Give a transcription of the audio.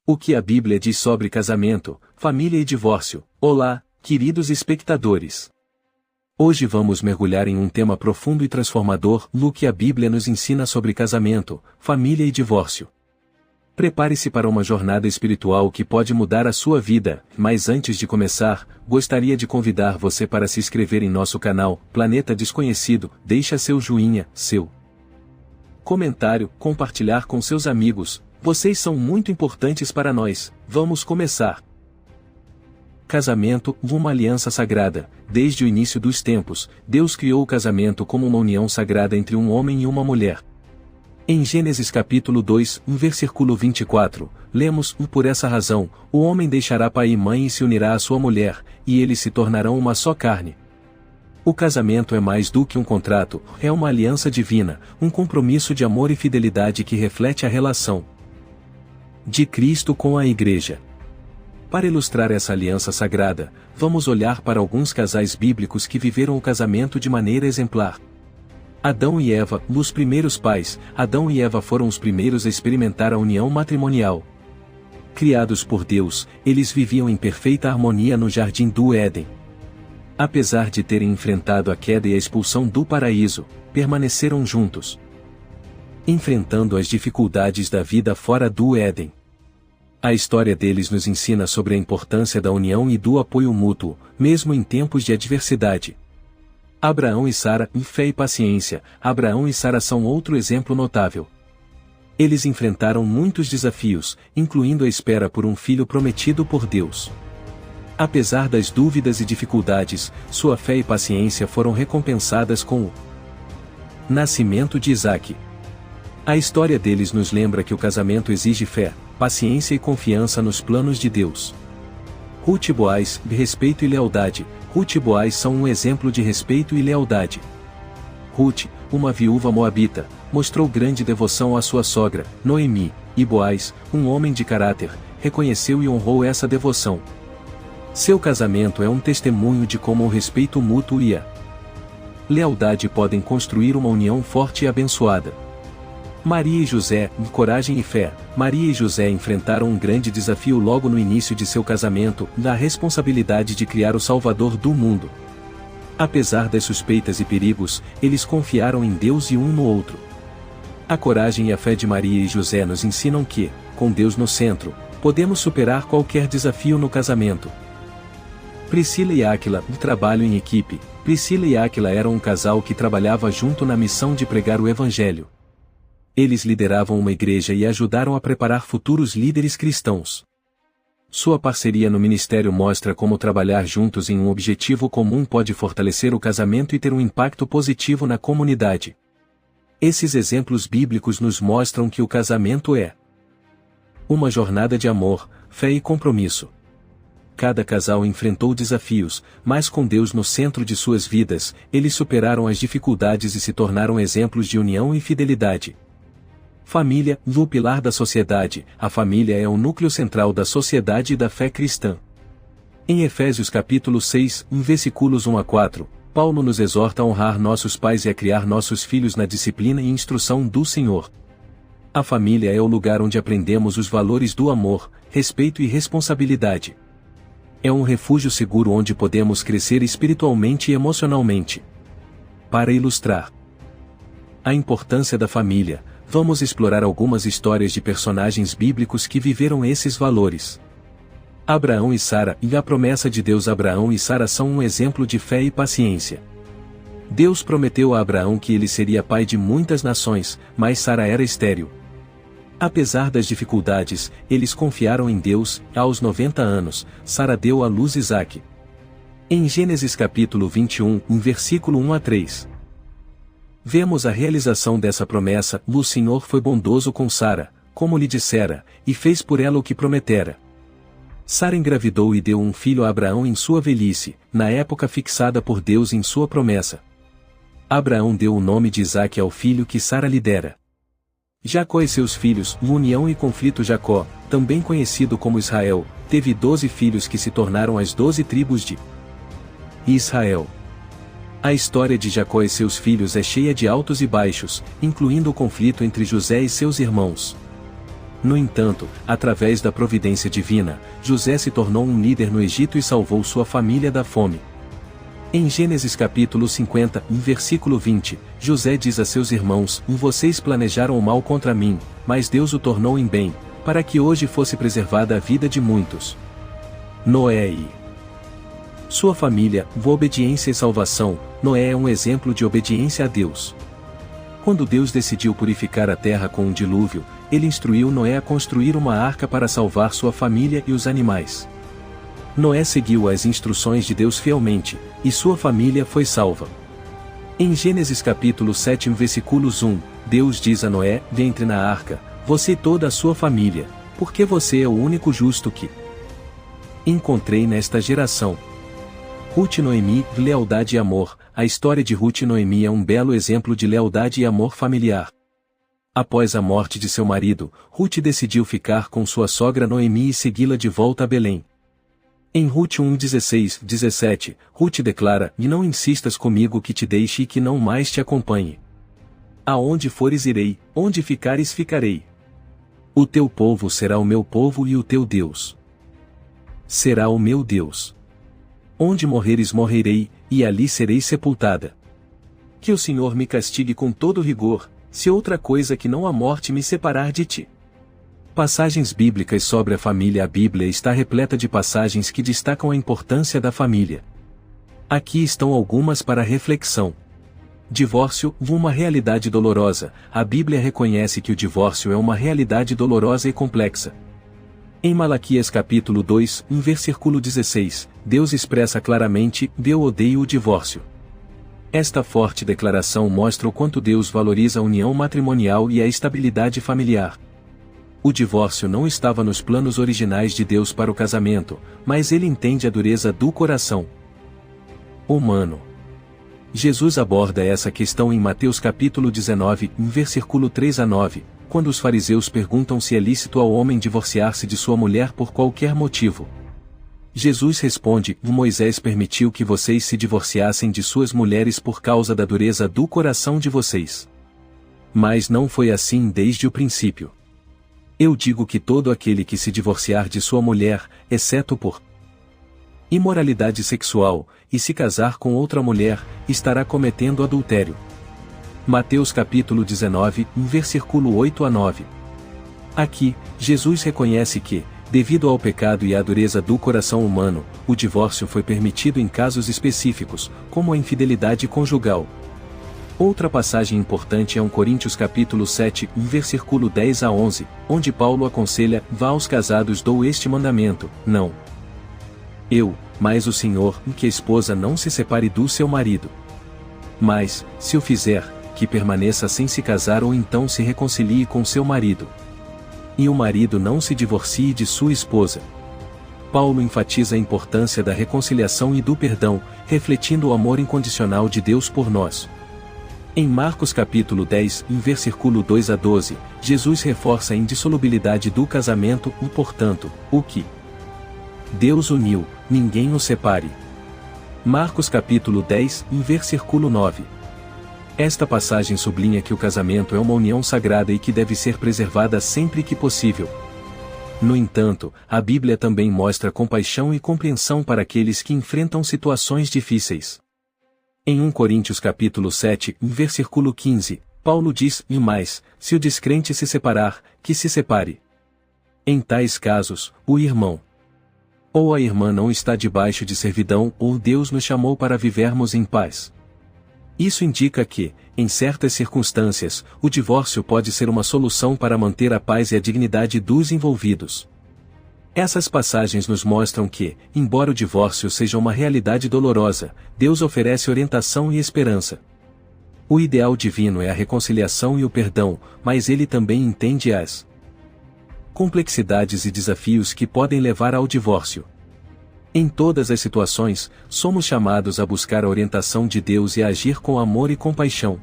O que a Bíblia diz sobre casamento, família e divórcio? Olá, queridos espectadores. Hoje vamos mergulhar em um tema profundo e transformador, no que a Bíblia nos ensina sobre casamento, família e divórcio. Prepare-se para uma jornada espiritual que pode mudar a sua vida, mas antes de começar, gostaria de convidar você para se inscrever em nosso canal, Planeta Desconhecido, deixa seu joinha, seu comentário, compartilhar com seus amigos. Vocês são muito importantes para nós. Vamos começar. Casamento, uma aliança sagrada. Desde o início dos tempos, Deus criou o casamento como uma união sagrada entre um homem e uma mulher. Em Gênesis capítulo 2, versículo 24, lemos: Por essa razão, o homem deixará pai e mãe e se unirá à sua mulher, e eles se tornarão uma só carne. O casamento é mais do que um contrato, é uma aliança divina, um compromisso de amor e fidelidade que reflete a relação de Cristo com a Igreja. Para ilustrar essa aliança sagrada, vamos olhar para alguns casais bíblicos que viveram o casamento de maneira exemplar. Adão e Eva, os primeiros pais. Adão e Eva foram os primeiros a experimentar a união matrimonial. Criados por Deus, eles viviam em perfeita harmonia no jardim do Éden. Apesar de terem enfrentado a queda e a expulsão do paraíso, permaneceram juntos, enfrentando as dificuldades da vida fora do Éden. A história deles nos ensina sobre a importância da união e do apoio mútuo, mesmo em tempos de adversidade. Abraão e Sara, fé e paciência. Abraão e Sara são outro exemplo notável. Eles enfrentaram muitos desafios, incluindo a espera por um filho prometido por Deus. Apesar das dúvidas e dificuldades, sua fé e paciência foram recompensadas com o nascimento de Isaque. A história deles nos lembra que o casamento exige fé, paciência e confiança nos planos de Deus. Ruth e Boaz, respeito e lealdade. Ruth e Boaz são um exemplo de respeito e lealdade. Ruth, uma viúva moabita, mostrou grande devoção à sua sogra, Noemi, e Boaz, um homem de caráter, reconheceu e honrou essa devoção. Seu casamento é um testemunho de como o respeito mútuo e a lealdade podem construir uma união forte e abençoada. Maria e José, coragem e fé. Maria e José enfrentaram um grande desafio logo no início de seu casamento, a responsabilidade de criar o Salvador do mundo. Apesar das suspeitas e perigos, eles confiaram em Deus e um no outro. A coragem e a fé de Maria e José nos ensinam que, com Deus no centro, podemos superar qualquer desafio no casamento. Priscila e Áquila, trabalho em equipe. Priscila e Áquila eram um casal que trabalhava junto na missão de pregar o Evangelho. Eles lideravam uma igreja e ajudaram a preparar futuros líderes cristãos. Sua parceria no ministério mostra como trabalhar juntos em um objetivo comum pode fortalecer o casamento e ter um impacto positivo na comunidade. Esses exemplos bíblicos nos mostram que o casamento é uma jornada de amor, fé e compromisso. Cada casal enfrentou desafios, mas com Deus no centro de suas vidas, eles superaram as dificuldades e se tornaram exemplos de união e fidelidade. Família, o pilar da sociedade. A família é o núcleo central da sociedade e da fé cristã. Em Efésios capítulo 6, versículos 1 a 4, Paulo nos exorta a honrar nossos pais e a criar nossos filhos na disciplina e instrução do Senhor. A família é o lugar onde aprendemos os valores do amor, respeito e responsabilidade. É um refúgio seguro onde podemos crescer espiritualmente e emocionalmente. Para ilustrar a importância da família, vamos explorar algumas histórias de personagens bíblicos que viveram esses valores. Abraão e Sara. E a promessa de Deus. Abraão e Sara são um exemplo de fé e paciência. Deus prometeu a Abraão que ele seria pai de muitas nações, mas Sara era estéril. Apesar das dificuldades, eles confiaram em Deus. Aos 90 anos, Sara deu à luz Isaque. Em Gênesis capítulo 21, versículo 1 a 3. Vemos a realização dessa promessa. O Senhor foi bondoso com Sara, como lhe dissera, e fez por ela o que prometera. Sara engravidou e deu um filho a Abraão em sua velhice, na época fixada por Deus em sua promessa. Abraão deu o nome de Isaque ao filho que Sara lhe dera. Jacó e seus filhos. União e conflito. Jacó, também conhecido como Israel, teve 12 filhos que se tornaram as 12 tribos de Israel. A história de Jacó e seus filhos é cheia de altos e baixos, incluindo o conflito entre José e seus irmãos. No entanto, através da providência divina, José se tornou um líder no Egito e salvou sua família da fome. Em Gênesis capítulo 50, versículo 20, José diz a seus irmãos: Vocês planejaram o mal contra mim, mas Deus o tornou em bem, para que hoje fosse preservada a vida de muitos. Noé e sua família, obediência e salvação. Noé é um exemplo de obediência a Deus. Quando Deus decidiu purificar a terra com um dilúvio, ele instruiu Noé a construir uma arca para salvar sua família e os animais. Noé seguiu as instruções de Deus fielmente, e sua família foi salva. Em Gênesis capítulo 7, versículos 1, Deus diz a Noé: Entre na arca, você e toda a sua família, porque você é o único justo que encontrei nesta geração. Ruth e Noemi, lealdade e amor. A história de Ruth e Noemi é um belo exemplo de lealdade e amor familiar. Após a morte de seu marido, Ruth decidiu ficar com sua sogra Noemi e segui-la de volta a Belém. Em Ruth 1:16-17, Ruth declara: E não insistas comigo que te deixe e que não mais te acompanhe. Aonde fores irei, onde ficares ficarei. O teu povo será o meu povo e o teu Deus será o meu Deus. Onde morreres morrerei, e ali serei sepultada. Que o Senhor me castigue com todo rigor, se outra coisa que não a morte me separar de ti. Passagens bíblicas sobre a família. A Bíblia está repleta de passagens que destacam a importância da família. Aqui estão algumas para reflexão. Divórcio, uma realidade dolorosa. A Bíblia reconhece que o divórcio é uma realidade dolorosa e complexa. Em Malaquias capítulo 2, versículo 16, Deus expressa claramente: Eu odeio o divórcio. Esta forte declaração mostra o quanto Deus valoriza a união matrimonial e a estabilidade familiar. O divórcio não estava nos planos originais de Deus para o casamento, mas ele entende a dureza do coração humano. Jesus aborda essa questão em Mateus capítulo 19, versículo 3-9, quando os fariseus perguntam se é lícito ao homem divorciar-se de sua mulher por qualquer motivo. Jesus responde: Moisés permitiu que vocês se divorciassem de suas mulheres por causa da dureza do coração de vocês. Mas não foi assim desde o princípio. Eu digo que todo aquele que se divorciar de sua mulher, exceto por imoralidade sexual, e se casar com outra mulher, estará cometendo adultério. Mateus capítulo 19, versículo 8-9. Aqui, Jesus reconhece que, devido ao pecado e à dureza do coração humano, o divórcio foi permitido em casos específicos, como a infidelidade conjugal. Outra passagem importante é 1 Coríntios capítulo 7, versículo 10-11, onde Paulo aconselha: Vá aos casados, dou este mandamento, não eu, mas o Senhor, que a esposa não se separe do seu marido. Mas, se o fizer, que permaneça sem se casar ou então se reconcilie com seu marido. E o marido não se divorcie de sua esposa. Paulo enfatiza a importância da reconciliação e do perdão, refletindo o amor incondicional de Deus por nós. Em Marcos capítulo 10, versículo 2-12, Jesus reforça a indissolubilidade do casamento, portanto, o que Deus uniu, ninguém o separe. Marcos capítulo 10, versículo 9. Esta passagem sublinha que o casamento é uma união sagrada e que deve ser preservada sempre que possível. No entanto, a Bíblia também mostra compaixão e compreensão para aqueles que enfrentam situações difíceis. Em 1 Coríntios capítulo 7, versículo 15, Paulo diz: E mais, se o descrente se separar, que se separe. Em tais casos, o irmão ou a irmã não está debaixo de servidão, ou Deus nos chamou para vivermos em paz. Isso indica que, em certas circunstâncias, o divórcio pode ser uma solução para manter a paz e a dignidade dos envolvidos. Essas passagens nos mostram que, embora o divórcio seja uma realidade dolorosa, Deus oferece orientação e esperança. O ideal divino é a reconciliação e o perdão, mas ele também entende as complexidades e desafios que podem levar ao divórcio. Em todas as situações, somos chamados a buscar a orientação de Deus e a agir com amor e compaixão.